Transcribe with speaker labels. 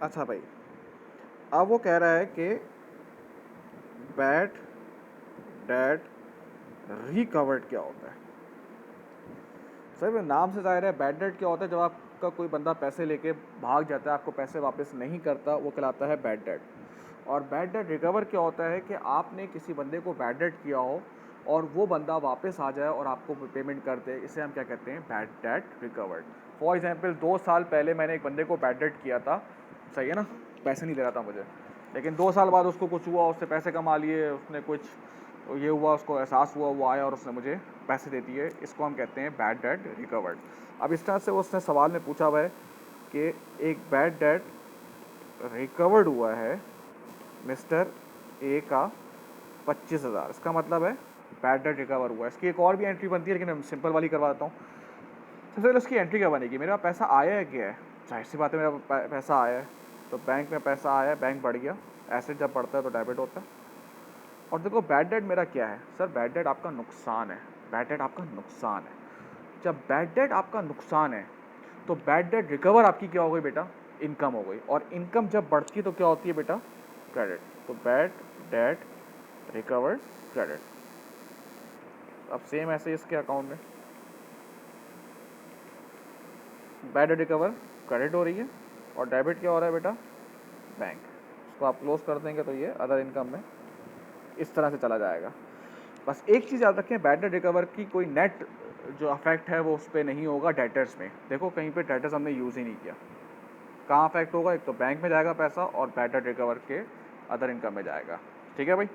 Speaker 1: अच्छा भाई, अब वो कह रहा है कि बैड डेट रिकवर्ड क्या होता है। सर नाम से जाहिर है बैड डेट क्या होता है, जब आपका कोई बंदा पैसे लेके भाग जाता है, आपको पैसे वापस नहीं करता, वो कहलाता है बैड डेट। और बैड डेट रिकवर क्या होता है कि आपने किसी बंदे को बैड डेट किया हो और वो बंदा वापस आ जाए और आपको पेमेंट कर दे, इसे हम क्या कहते हैं, bad debt recovered. For example 2 साल पहले मैंने एक बंदे को बैड डेट किया था, सही है ना, पैसे नहीं दे रहा था मुझे, लेकिन 2 साल बाद उसको कुछ हुआ, उससे पैसे कमा लिए, उसने कुछ ये हुआ, उसको एहसास हुआ, वो आया और उसने मुझे पैसे दे दिए, इसको हम कहते हैं बैड डेट रिकवर्ड। अब इस तरह से उसने सवाल में पूछा हुआ है कि एक बैड डेट रिकवर्ड हुआ है मिस्टर ए का 25,000, इसका मतलब है बैड डेट रिकवर हुआ है। इसकी एक और भी एंट्री बनती है, लेकिन मैं सिंपल वाली करवा देता हूँ। सबसे पहले इसकी एंट्री क्या बनेगी, मेरा पैसा आया है क्या है, जाहिर सी बात है मेरा पैसा आया है, तो बैंक में पैसा आया है, बैंक बढ़ गया, एसेट जब बढ़ता है तो डेबिट होता है। और देखो बैड डेट मेरा क्या है, सर बैड डेट आपका नुकसान है, बैड डेट आपका नुकसान है। जब बैड डेट आपका नुकसान है तो बैड डेट रिकवर आपकी क्या हो गई बेटा, इनकम हो गई, और इनकम जब बढ़ती है तो क्या होती है बेटा, क्रेडिट। तो बैड डेट रिकवर्ड क्रेडिट। अब सेम ऐसे इसके अकाउंट में बैड डेट रिकवर क्रेडिट हो रही है और डेबिट क्या हो रहा है बेटा, बैंक। इसको आप क्लोज कर देंगे तो ये अदर इनकम में इस तरह से चला जाएगा। बस एक चीज़ याद रखें, बैड डेट रिकवर की कोई नेट जो अफेक्ट है वो उस पर नहीं होगा डेटर्स में। देखो कहीं पे डेटर्स हमने यूज़ ही नहीं किया, कहाँ अफेक्ट होगा, एक तो बैंक में जाएगा पैसा और बैड डेट रिकवर के अदर इनकम में जाएगा। ठीक है भाई।